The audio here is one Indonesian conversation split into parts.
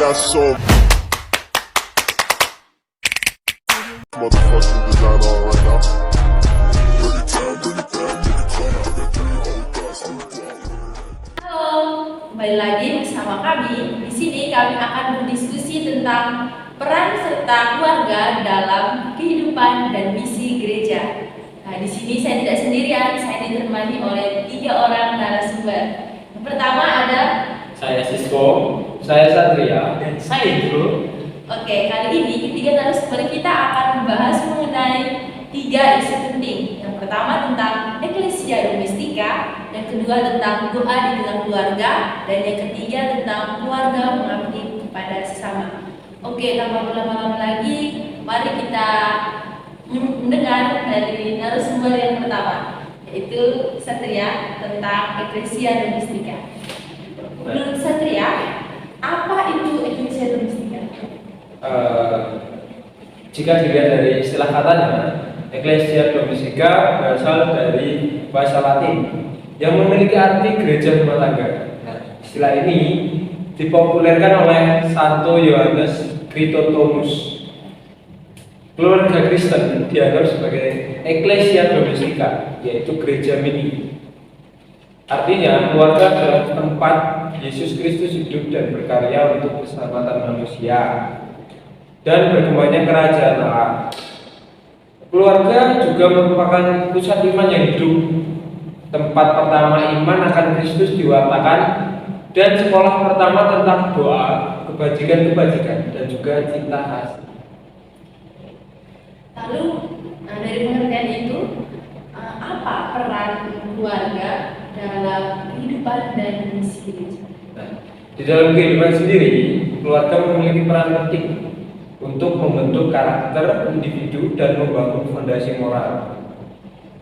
got some motherfucking design on right now. Bring it down, bring it down, nigga, come on, that thing, hold fast, Halo, kembali lagi bersama kami. Di sini kami akan berdiskusi tentang peran serta keluarga dalam kehidupan dan misi gereja. Nah, di sini saya tidak sendirian, saya ditemani oleh 3 orang narasumber. Yang pertama ada Saya Sisko, saya Satria, dan saya Indro. Oke, kali ini ketiga narasumber kita akan membahas mengenai 3 isu penting. Yang pertama tentang Ecclesia Domestica, yang kedua tentang doa di tengah keluarga, dan yang ketiga tentang keluarga mengabdi kepada sesama. Oke, tanpa berlama-lama lagi, mari kita mendengar dari narasumber yang pertama, yaitu Satria tentang Ecclesia Domestica. Menurut Satria, apa itu Ecclesia Domestica? Jika dilihat dari istilah katanya, Ecclesia Domestica berasal dari bahasa Latin yang memiliki arti gereja rumah tangga. Nah, istilah ini dipopulerkan oleh Santo Yohanes Chrysostomos. Keluarga Kristen dianggap sebagai Ecclesia Domestica, yaitu gereja mini. Artinya, keluarga adalah tempat Yesus Kristus hidup dan berkarya untuk keselamatan manusia dan berkembangnya kerajaan Allah. Keluarga juga merupakan pusat iman yang hidup, tempat pertama iman akan Kristus diwatakan, dan sekolah pertama tentang doa, kebajikan-kebajikan, dan juga cinta kasih. Lalu, dari pengertian itu, apa peran keluarga dalam kehidupan dan misi gereja? Nah, di dalam kehidupan sendiri, keluarga memiliki peran penting untuk membentuk karakter individu dan membangun fondasi moral.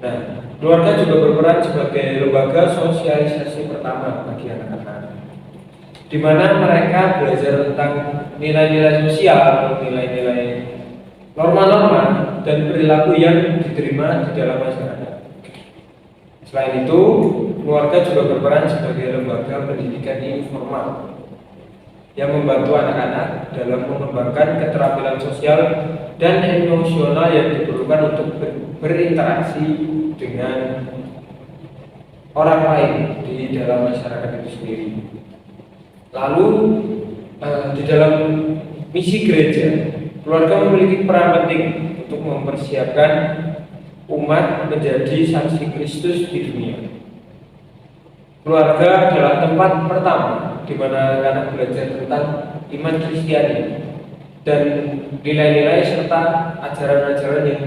Nah, keluarga juga berperan sebagai lembaga sosialisasi pertama bagi anak-anak, di mana mereka belajar tentang nilai-nilai sosial, nilai-nilai norma-norma dan perilaku yang diterima di dalam masyarakat. Selain itu, keluarga juga berperan sebagai lembaga pendidikan informal yang membantu anak-anak dalam mengembangkan keterampilan sosial dan emosional yang diperlukan untuk berinteraksi dengan orang lain di dalam masyarakat itu sendiri. Lalu, di dalam misi gereja, keluarga memiliki peran penting untuk mempersiapkan umat menjadi saksi Kristus di dunia. Keluarga adalah tempat pertama di mana anak belajar tentang iman Kristiani dan nilai-nilai serta ajaran-ajaran yang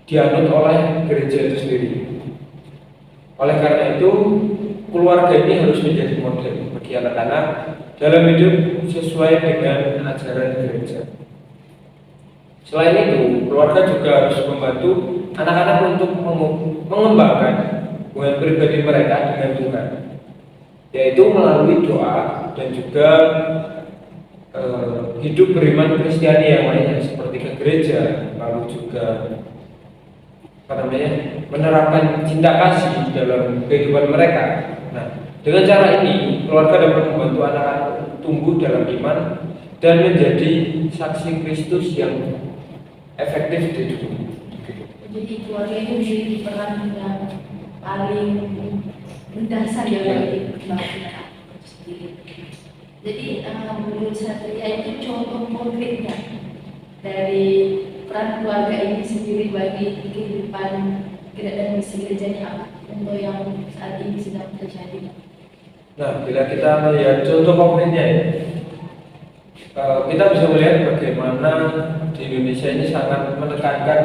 dianut oleh gereja itu sendiri. Oleh karena itu, keluarga ini harus menjadi model bagi anak-anak dalam hidup sesuai dengan ajaran gereja. Selain itu, keluarga juga harus membantu anak-anak untuk mengembangkan hubungan pribadi mereka dengan Tuhan, yaitu melalui doa dan juga hidup beriman Kristiani yang lainnya seperti ke gereja, lalu juga menerapkan cinta kasih dalam kehidupan mereka. Nah, dengan cara ini, keluarga dapat membantu anak-anak tumbuh dalam iman dan menjadi saksi Kristus yang efektif di dunia. Jadi keluarga ini memiliki peran yang paling mendasar ya bagi perkembangan anak itu sendiri. Jadi menurut Satria itu contoh konkretnya dari peran keluarga ini sendiri bagi kehidupan dan misi gerejanya apa? Contoh yang saat ini sedang terjadi. Nah, bila kita melihat contoh konkretnya ya, kita bisa melihat bagaimana di Indonesia ini sangat menekankan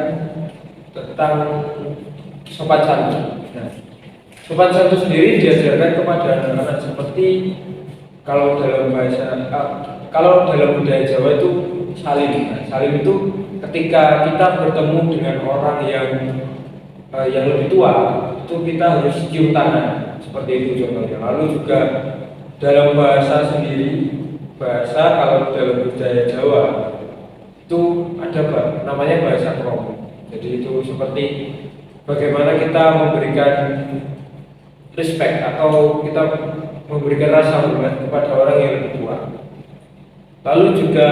tentang sopan santun. Nah, sopan santun sendiri diajarkan kepada anak-anak seperti kalau dalam budaya Jawa itu salim. Nah, salim itu ketika kita bertemu dengan orang yang lebih tua, itu kita harus cium tangan seperti itu contohnya. Lalu juga dalam bahasa sendiri, kalau dalam budaya Jawa itu ada namanya bahasa kromo. Jadi itu seperti bagaimana kita memberikan respect atau kita memberikan rasa hormat kepada orang yang lebih tua. Lalu juga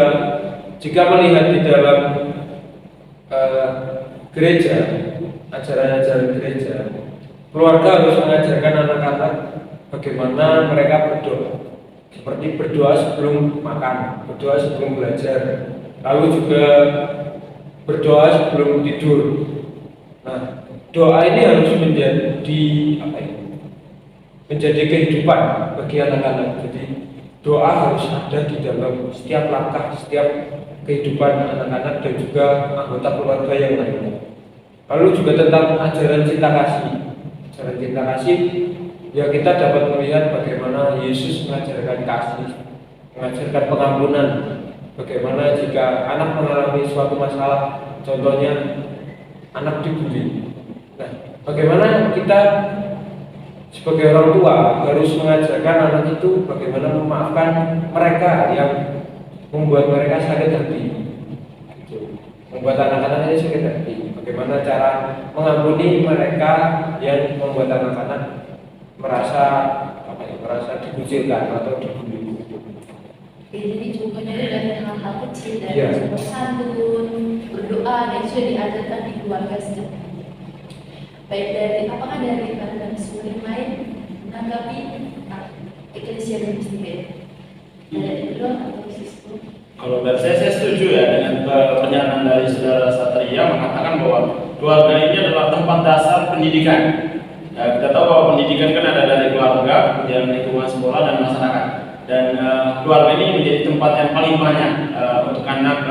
jika melihat di dalam gereja, ajaran-ajaran gereja, keluarga harus mengajarkan anak-anak bagaimana mereka berdoa. Seperti berdoa sebelum makan, berdoa sebelum belajar, lalu juga berdoa sebelum tidur. Nah, doa ini harus menjadi kehidupan bagi anak-anak. Jadi doa harus ada di dalam setiap langkah, setiap kehidupan anak-anak dan juga anggota keluarga yang lainnya. Lalu juga tentang ajaran cinta kasih. Ajaran cinta kasih, ya kita dapat melihat bagaimana Yesus mengajarkan kasih, mengajarkan pengampunan. Bagaimana jika anak mengalami suatu masalah, contohnya anak dibully. Nah, bagaimana kita sebagai orang tua harus mengajarkan anak itu bagaimana memaafkan mereka yang membuat mereka sakit hati, membuat anak-anak ini sakit hati. Bagaimana cara mengampuni mereka yang membuat anak-anak merasa dikucilkan atau dibully. Jadi contohnya dari hal-hal kecil, dari Iya. bersantun, berdoa, dan sudah diajarkan di keluarga sejak dini. Baik dari apakah dari para sumber yang lain menanggapi eklesia domestika? Dari dulu atau Sisko? Kalau dari saya setuju ya dengan pernyataan dari saudara Satria mengatakan bahwa keluarga ini adalah tempat dasar pendidikan. Ya, kita tahu bahwa pendidikan kan ada dari keluarga, kemudian lingkungan sekolah dan masyarakat. Dan keluarga ini menjadi tempat yang paling banyak untuk anak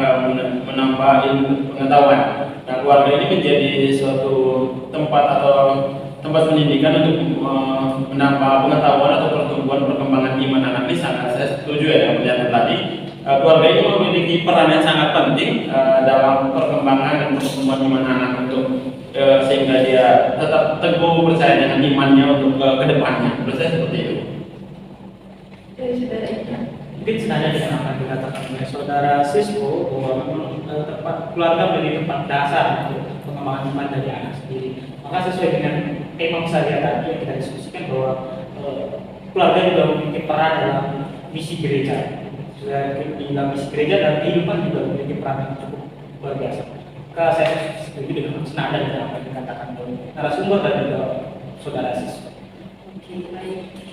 menambah ilmu pengetahuan. Nah, keluarga ini menjadi suatu tempat atau tempat pendidikan untuk menambah pengetahuan atau pertumbuhan perkembangan iman anak ini. Sangat saya setuju ya dengan pernyataan tadi. Keluarga ini memiliki peran yang sangat penting dalam perkembangan dan pertumbuhan iman anak untuk sehingga dia tetap teguh percaya dengan imannya untuk ke depannya. Menurut saya seperti itu. Mungkin senada dengan apa yang dikatakan oleh saudara Sisko bahwa memang keluarga menjadi tempat dasar untuk pengembangan iman dari anak sendiri. Maka sesuai dengan tema besar tadi yang kita diskusikan bahwa keluarga juga memiliki peran dalam misi gereja. Di dalam misi gereja dan kehidupan juga memiliki peran yang cukup luar biasa. Maka saya setuju dengan senada dengan apa yang dikatakan oleh narasumber dan juga saudara Sisko. Oke, baik.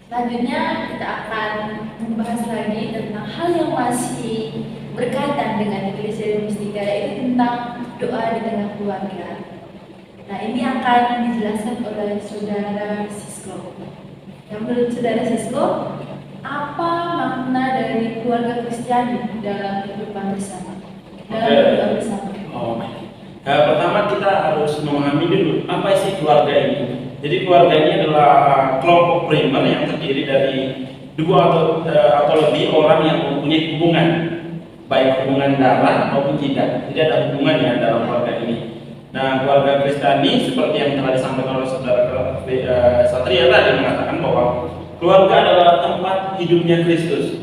Selanjutnya kita akan membahas lagi tentang hal yang masih berkaitan dengan eklesia domestika, yaitu tentang doa di tengah keluarga. Nah, ini akan dijelaskan oleh saudara Sisko. Yang menurut saudara Sisko, apa makna dari keluarga Kristiani dalam kehidupan bersama? Dalam doa bersama. Pertama kita harus memahami dulu apa sih keluarga ini. Jadi keluarga ini adalah kelompok primer yang terdiri dari dua atau lebih orang yang mempunyai hubungan, baik hubungan darah maupun tidak. Jadi ada hubungan ya dalam keluarga ini. Nah, keluarga Kristiani seperti yang telah disampaikan oleh saudara Satria tadi mengatakan bahwa keluarga adalah tempat hidupnya Kristus.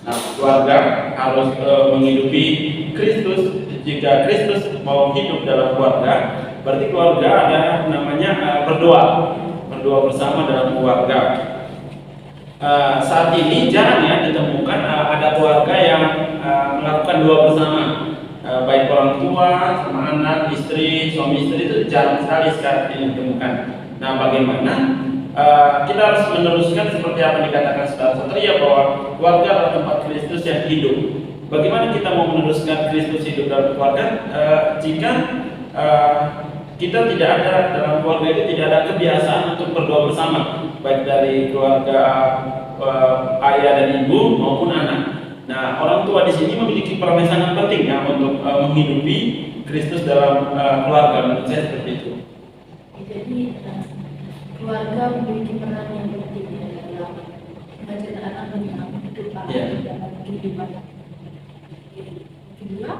Nah, keluarga harus menghidupi Kristus. Jika Kristus mau hidup dalam keluarga, berarti keluarga ada namanya berdoa bersama dalam keluarga. Saat ini jarang ya ditemukan ada keluarga yang melakukan doa bersama, baik orang tua sama anak, istri, suami istri itu jarang sekali sekarang ini ditemukan. Nah, bagaimana kita harus meneruskan seperti apa yang dikatakan saudara Satria bahwa keluarga adalah tempat Kristus yang hidup. Bagaimana kita mau meneruskan Kristus hidup dalam keluarga jika kita tidak ada dalam keluarga itu tidak ada kebiasaan untuk berdoa bersama, baik dari keluarga ayah dan ibu maupun anak. Nah, orang tua di sini memiliki peran yang sangat penting ya untuk menghidupi Kristus dalam keluarga. Menurut saya seperti itu. Jadi keluarga memiliki peran yang penting dalam mengajarkan anak tentang dalam kehidupan. Kedua,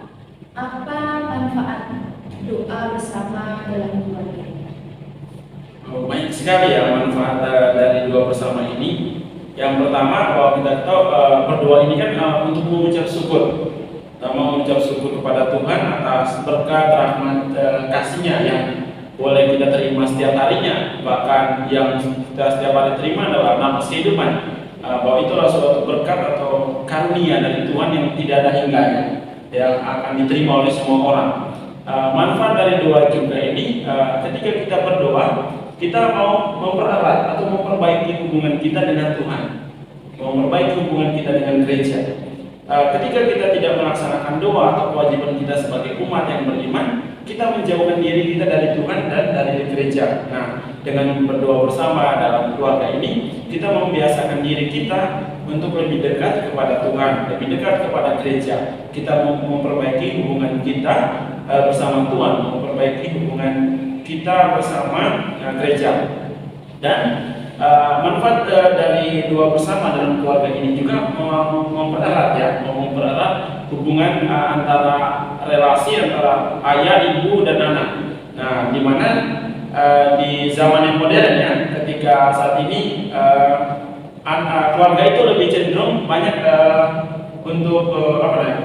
apa manfaat doa bersama dalam keluarga? Banyak sekali ya manfaat dari doa bersama ini. Yang pertama, kalau kita tahu berdoa ini kan untuk mengucap syukur, mengucap syukur kepada Tuhan atas berkat rahmat kasih-Nya yang boleh kita terima setiap harinya. Bahkan yang kita setiap hari terima adalah nafas kehidupan. bahwa itulah suatu berkat atau karunia dari Tuhan yang tidak ada hingganya, yang akan diterima oleh semua orang. Manfaat dari doa juga ini, ketika kita berdoa, kita mau mempererat atau memperbaiki hubungan kita dengan Tuhan, memperbaiki hubungan kita dengan gereja. Ketika kita tidak melaksanakan doa atau kewajiban kita sebagai umat yang beriman, kita menjauhkan diri kita dari Tuhan dan dari gereja. Nah, dengan berdoa bersama dalam keluarga ini, kita membiasakan diri kita untuk lebih dekat kepada Tuhan, lebih dekat kepada gereja. Kita memperbaiki hubungan kita bersama Tuhan, memperbaiki hubungan kita bersama gereja. Dan manfaat dari doa bersama dalam keluarga ini juga mempererat hubungan antara relasi antara ayah, ibu, dan anak. Nah, di mana di zaman yang modern ya, ketika saat ini keluarga itu lebih cenderung banyak untuk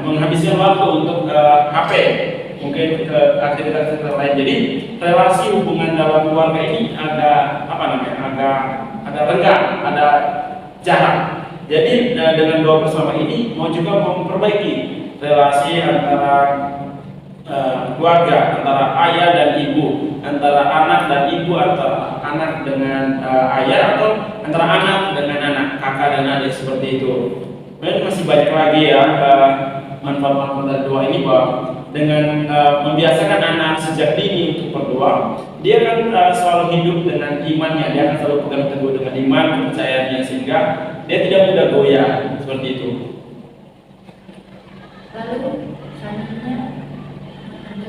menghabiskan waktu untuk HP, mungkin ke aktivitas lain. Jadi relasi hubungan dalam keluarga ini agak renggang, ada jarak. Jadi dengan doa bersama ini mau juga memperbaiki relasi antara keluarga, antara ayah dan ibu, antara anak dan ibu, antara anak dengan ayah, atau antara anak dengan anak, kakak dan adik, seperti itu. Dan masih banyak lagi ya manfaat-manfaat dari doa ini, bahwa dengan membiasakan anak sejak dini untuk berdoa, dia akan selalu hidup dengan imannya, dia akan selalu pegang teguh dengan iman, kepercayaannya, sehingga dia tidak mudah goyah, seperti itu. Lalu selanjutnya,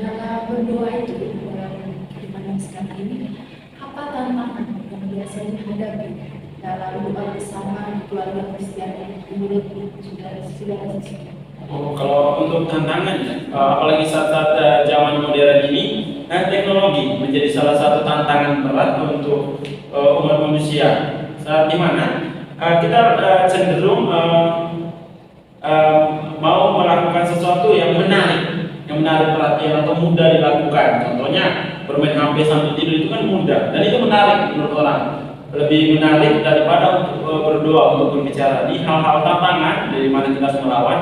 dalam berdoa itu dalam kehidupan sekarang ini, apa tantangan yang biasanya dihadapi dalam doa bersama di keluarga Kristen menurut saudara-saudara? Kalau untuk tantangan, apalagi saat zaman modern ini, teknologi menjadi salah satu tantangan berat untuk umat manusia. Saat dimana kita cenderung mau melakukan sesuatu yang menarik perhatian atau mudah dilakukan. Contohnya bermain HP sambil tidur itu kan mudah, dan itu menarik menurut orang. Lebih menarik daripada untuk berdoa, untuk berbicara di hal-hal tantangan dari mana kita harus melawan.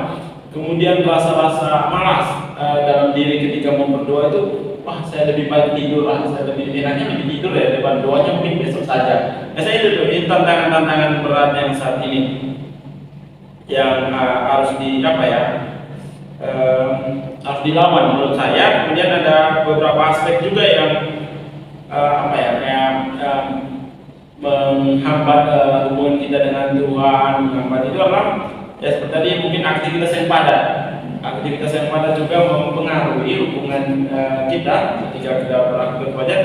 Kemudian rasa-rasa malas dalam diri ketika mau berdoa itu, wah saya lebih baik tidur lah, saya lebih enaknya lebih tidur ya daripada doanya, mungkin besok saja. Saya itu tantangan-tantangan berat yang saat ini yang harus harus dilawan menurut saya. Kemudian ada beberapa aspek juga yang menghambat hubungan kita dengan Tuhan. Menghambat itu adalah ya seperti tadi, mungkin aktivitas yang padat. Aktivitas yang padat juga mempengaruhi hubungan kita. Ketika kita beraktivitas padat,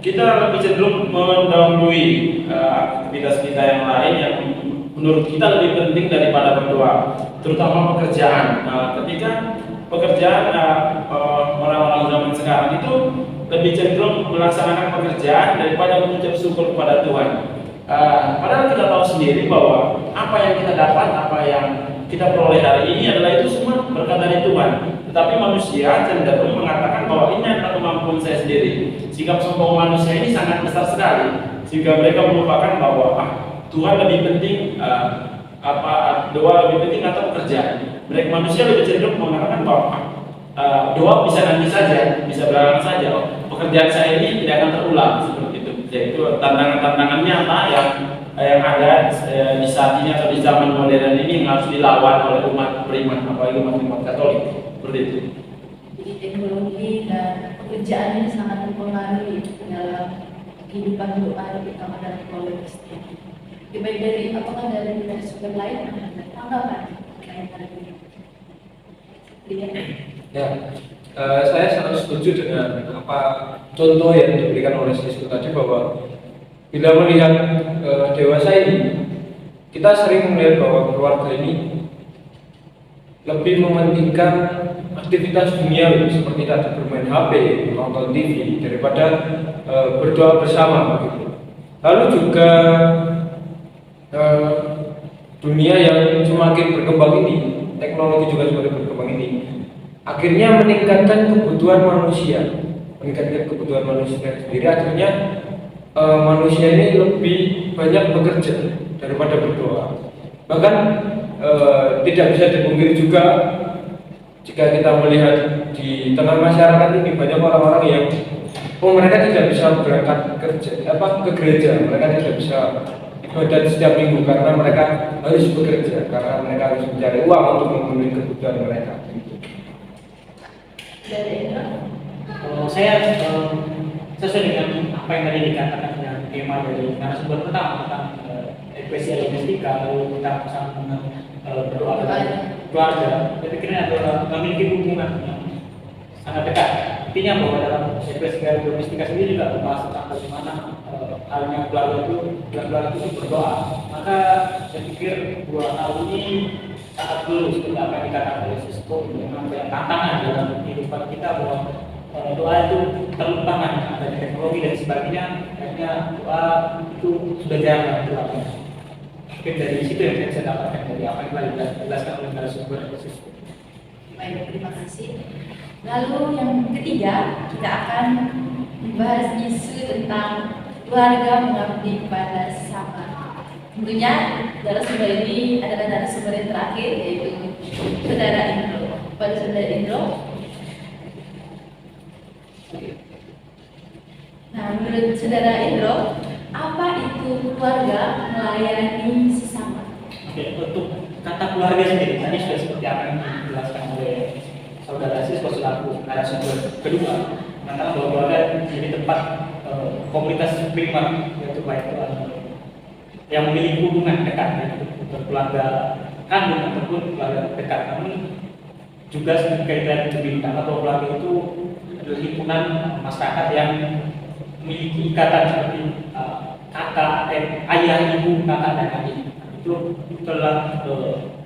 kita lebih cenderung mendahului aktivitas kita yang lain yang menurut kita lebih penting daripada berdoa, terutama pekerjaan. Ketika pekerjaan orang-orang zaman sekarang itu lebih cenderung melaksanakan pekerjaan daripada mengucap syukur kepada Tuhan. Padahal kita tahu sendiri bahwa apa yang kita dapat, apa yang kita peroleh hari ini adalah itu semua berkat dari Tuhan. Tetapi manusia cenderung mengatakan bahwa ini adalah kemampuan saya sendiri. Sikap sombong manusia ini sangat besar sekali, sehingga mereka melupakan bahwa Tuhan lebih penting, doa lebih penting atau pekerjaan. Mereka manusia lebih cenderung mengatakan bahwa doa bisa nanti saja, bisa belakangan saja. Pekerjaan saya ini tidak akan terulang, seperti itu. Jadi itu tantangan-tantangan nyata yang ada di saat ini atau di zaman modern ini yang harus dilawan oleh umat beriman, apalagi umat Katolik, seperti itu. Jadi teknologi dan pekerjaan ini sangat mempengaruhi dalam kehidupan doa kita dalam keluarga Kristen. Baik dari apakah dari sumber lain ada tanggapan terkait hal ini? Ya, saya sangat setuju dengan apa contoh yang diberikan oleh Sisko tadi, bahwa bila melihat dewasa ini, kita sering melihat bahwa keluarga ini lebih mementingkan aktivitas duniawi seperti tadi bermain HP, nonton TV daripada berdoa bersama begitu. Lalu juga dunia yang semakin berkembang ini, teknologi juga semakin berkembang ini, akhirnya meningkatkan kebutuhan manusia sendiri. Akhirnya manusia ini lebih banyak bekerja daripada berdoa. Bahkan tidak bisa dipungkiri juga jika kita melihat di tengah masyarakat ini banyak orang-orang yang mereka tidak bisa berangkat ke gereja, mereka tidak bisa ibadat setiap minggu karena mereka harus bekerja, karena mereka harus mencari uang untuk memenuhi kebutuhan mereka. Dari Indra? Kalau saya sesuai dengan apa yang tadi dikatakan dengan tema dari narasumber pertama tentang Ecclesia Domestica, lalu kita bersama berdoa keluarga, saya pikirnya adalah memiliki hubungan yang sangat dekat. Intinya bahwa dalam Ecclesia Domestica sendiri juga membahas tentang bagaimana halnya keluarga itu berdoa. Maka saya pikir dua hal ini sangat perlu seperti apa yang dikatakan oleh Sisko, memang banyak tantangan dalam kehidupan kita bahwa doa itu terlupakan ada teknologi dan sebagainya, akhirnya doa itu sudah jarang dilakukan. Mungkin dari situ yang saya dapatkan dari apa yang telah dijelaskan oleh narasumber. Baik, terima kasih. Lalu yang ketiga, kita akan membahas isu tentang keluarga mengabdi kepada sesama. Tentunya narasumber ini adalah narasumber yang terakhir, yaitu Saudara Indro. Pada Saudara Indro. Nah, menurut Saudara Indro, apa itu keluarga melayani sesama? Oke, untuk kata keluarga sendiri, tadi sudah seperti apa yang dijelaskan oleh Saudara Sisko selaku narasumber kedua, mengatakan bahwa keluarga menjadi tempat komunitas primer, yaitu baik yang memiliki hubungan dekat, yaitu keluarga kandung ataupun keluarga dekat. Namun juga ketika kita berbicara bahwa keluarga itu adalah himpunan masyarakat yang memiliki ikatan seperti kakak, ayah, ibu, kakak dan adik. Itu adalah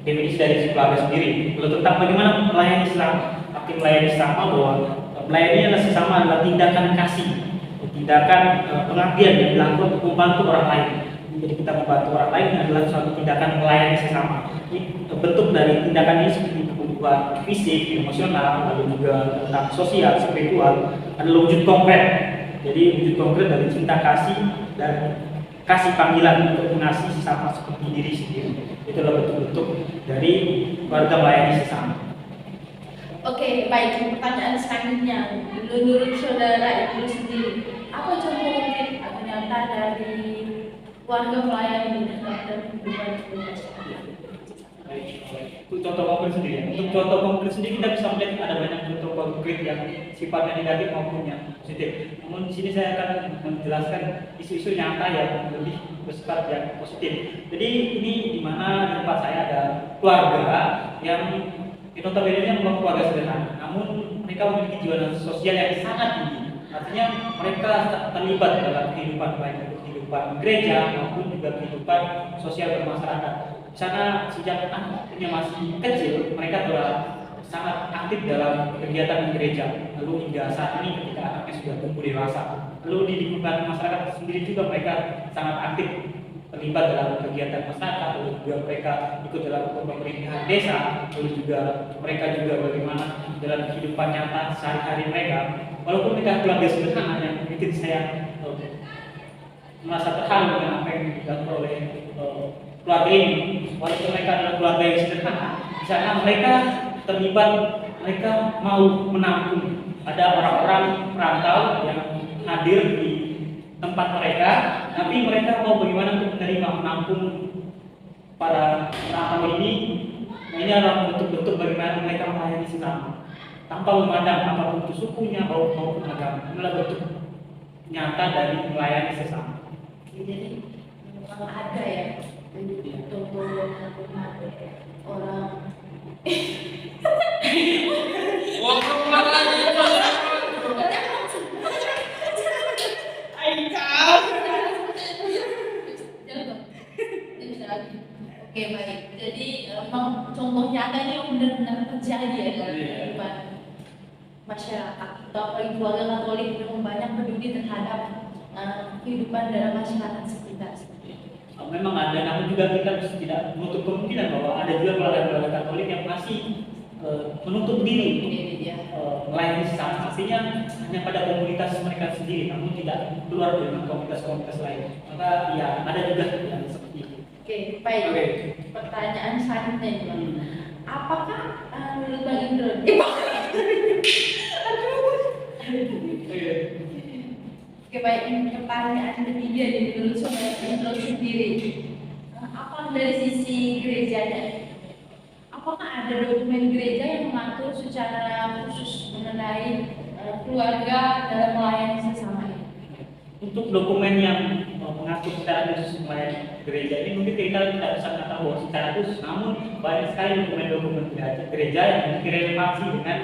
definisi dari keluarga sendiri. Lalu tentang bagaimana melayani sesama, arti melayani sesama bahwa melayani adalah sesama adalah tindakan kasih, tindakan pengabdian yang dilakukan untuk membantu orang lain. Jadi kita membantu orang lain adalah suatu tindakan melayani sesama. Bentuk dari tindakan ini seperti kebutuhan fisik, emosional, lalu juga tentang sosial, spiritual, adalah wujud konkret. Jadi wujud konkret dari cinta kasih dan kasih panggilan untuk mengasihi sesama seperti diri sendiri. Itulah bentuk-bentuk dari keluarga melayani sesama. Oke, baik. Pertanyaan selanjutnya, menurut Saudara Indro sendiri, apa contoh konkret atau nyata dari keluarga melayani dan kehidupan masyarakat? Untuk contoh konkret sendiri, untuk contoh konkret sendiri kita bisa melihat ada banyak contoh konkret yang sifatnya negatif maupun yang positif. Namun di sini saya akan menjelaskan isu-isu nyata yang lebih bersifat yang positif. Jadi ini di mana di tempat saya ada keluarga yang notabene memang keluarga sederhana, namun mereka memiliki jiwa sosial yang sangat tinggi. Artinya mereka terlibat dalam kehidupan baik kehidupan gereja maupun juga kehidupan sosial bermasyarakat. Di sana sejak anaknya masih kecil, mereka telah sangat aktif dalam kegiatan gereja. Lalu hingga saat ini ketika anaknya sudah tumbuh dewasa, lalu di lingkungan masyarakat sendiri juga mereka sangat aktif terlibat dalam kegiatan masyarakat, lalu juga mereka ikut dalam pemerintahan desa, lalu juga mereka juga bagaimana dalam kehidupan nyata sehari-hari mereka. Walaupun mereka keluarga sederhana yang mungkin saya merasa terharu dengan apa yang dilakukan oleh keluarga ini, walaupun mereka adalah keluarga yang sederhana, di sana mereka terlibat, mereka mau menampung. Ada orang-orang perantau yang hadir di tempat mereka, tapi mereka mau bagaimana untuk menerima menampung para perantau ini. Nah, ini adalah bentuk-bentuk bagaimana mereka melayani sesama tanpa memandang apapun itu sukunya maupun agama. Inilah bentuk nyata dari melayani sesama. Jadi memang ada ya contoh orang Oke, baik. Jadi memang contoh nyata ini benar-benar terjadi ya dalam kehidupan masyarakat. Atau apalagi keluarga Katolik memang banyak peduli terhadap kehidupan dalam masyarakat sekitar. Memang ada, namun juga kita tidak menutup kemungkinan bahwa ada juga keluarga-keluarga Katolik yang masih menutup diri melayani sesama, artinya hanya pada komunitas mereka sendiri, namun tidak keluar dari komunitas-komunitas lain. Maka ya ada juga yang seperti itu. Oke, baik. pertanyaan selanjutnya nih, Bang. Apakah menurut Bang Indro? Oke, baik, ini pertanyaan ketiga nih menurut Saudara Indro sendiri. Apa dari sisi gerejanya? Apakah ada dokumen gereja yang mengatur secara khusus mengenai keluarga dalam melayani sesama? Untuk dokumen yang mengatur secara khusus melayani gereja ini mungkin kita tidak bisa mengatakan bahwa secara khusus, namun banyak sekali dokumen-dokumen gereja yang memiliki relevansi dengan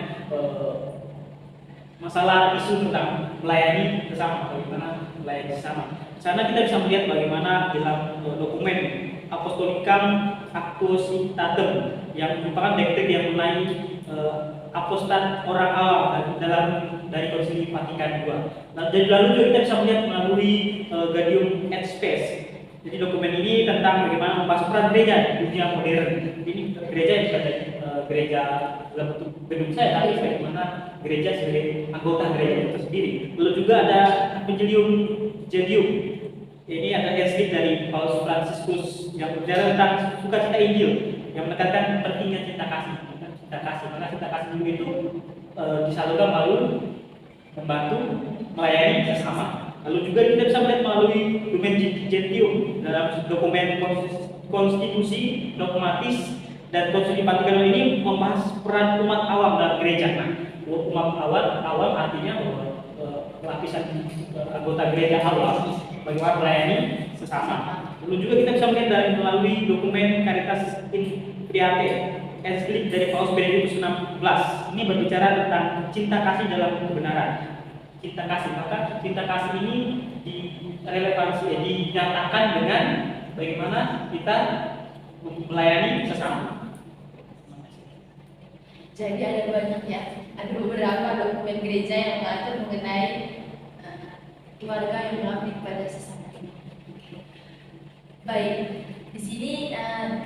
masalah isu tentang melayani sesama, bagaimana melayani sesama. Sana kita bisa melihat bagaimana dalam dokumen Apostolicam Actuositatem yang merupakan dekret yang mengenai apostat orang awam dari Konsili Vatikan II. Nah, lalu juga kita bisa melihat melalui Gaudium et Spes. Jadi dokumen ini tentang bagaimana membahas peran gereja di dunia modern. Ini gereja yang bukan gereja dalam bentuk gedung saya, tapi bagaimana gereja sebagai anggota gereja itu sendiri. Lalu juga ada Evangelium Gaudium. Ini ada ensiklik dari Paus Fransiskus yang berbicara tentang sukacita Injil yang menekankan pentingnya cinta kasih. Karena cinta kasih juga itu disalurkan melalui membantu melayani sesama. Lalu juga kita bisa melihat melalui Lumen Gentium dalam dokumen konstitusi dogmatis dan Konsili Vatikan ini membahas peran umat awam dalam gereja. Nah, umat awam artinya lapisan anggota gereja awam bagaimana melayani sesama. Lalu juga kita bisa melihat dari melalui dokumen Caritas in Fiate, ensiklik dari Paus Benedictus XVI. Ini berbicara tentang cinta kasih dalam kebenaran. Cinta kasih, maka cinta kasih ini dinyatakan dengan bagaimana kita melayani sesama. Jadi ada banyak ya, ada beberapa dokumen gereja yang mengatur mengenai keluarga yang mengabdi kepada sesama. Baik, di sini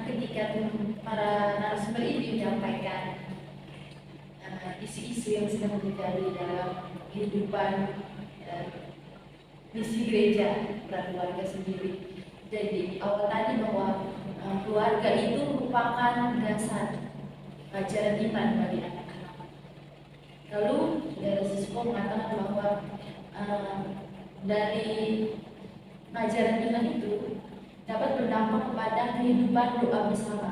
ketika para narasumber ini menyampaikan isu-isu yang sedang terjadi dalam kehidupan misi gereja dan keluarga sendiri. Jadi awal tadi bahwa keluarga itu merupakan dasar ajaran iman bagi anak-anak. Lalu Saudara Sisko mengatakan bahwa dari ajaran iman itu dapat berdampak kepada kehidupan doa bersama.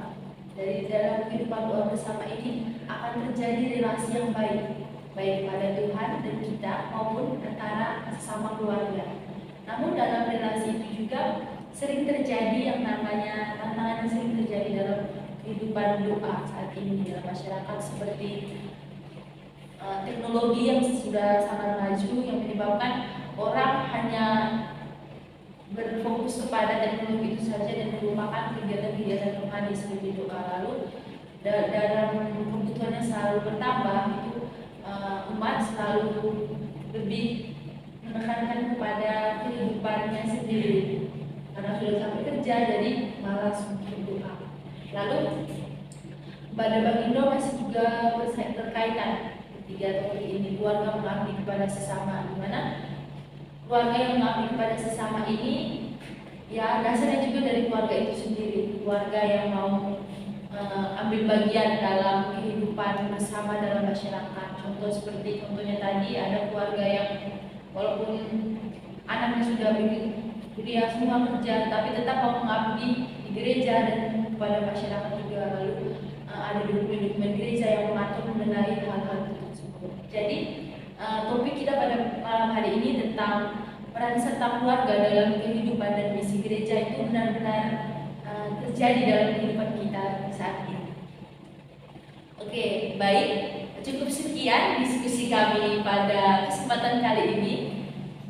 Dari dalam kehidupan doa bersama ini akan terjadi relasi yang baik pada Tuhan dan kita maupun antara sesama keluarga. Namun dalam relasi itu juga sering terjadi yang namanya tantangan yang sering terjadi dalam kehidupan doa saat ini dalam masyarakat, seperti teknologi yang sudah sangat maju yang menyebabkan orang hanya berfokus kepada teknologi itu saja dan melupakan kegiatan-kegiatan rohani seperti doa. Lalu dalam kebutuhan yang selalu bertambah itu umat selalu lebih menekankan kepada kehidupannya sendiri karena sudah sampai kerja jadi malas untuk berdoa. Lalu pada Bang Indo masih juga berkaitan tiga topik ini, keluarga mengabdi kepada sesama, di mana keluarga yang mengabdi kepada sesama ini ya dasarnya juga dari keluarga itu sendiri, keluarga yang mau ambil bagian dalam kehidupan bersama dalam masyarakat. Contohnya tadi ada keluarga yang walaupun anaknya sudah kuliah semua kerja, tapi tetap mau mengabdi di gereja dan kepada masyarakat juga. Lalu ada dokumen-dokumen gereja yang mengatur mengenai hal-hal tersebut. Jadi topik kita pada malam hari ini tentang peran serta keluarga dalam kehidupan dan misi gereja itu benar-benar terjadi dalam kehidupan kita saat ini. Oke, baik, cukup sekian diskusi kami pada kesempatan kali ini.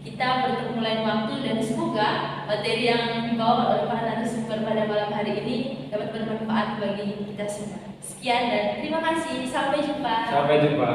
Kita bertemu lain waktu dan semoga materi yang dibawa oleh para narasumber pada malam hari ini dapat bermanfaat bagi kita semua. Sekian dan terima kasih. Sampai jumpa. Sampai jumpa.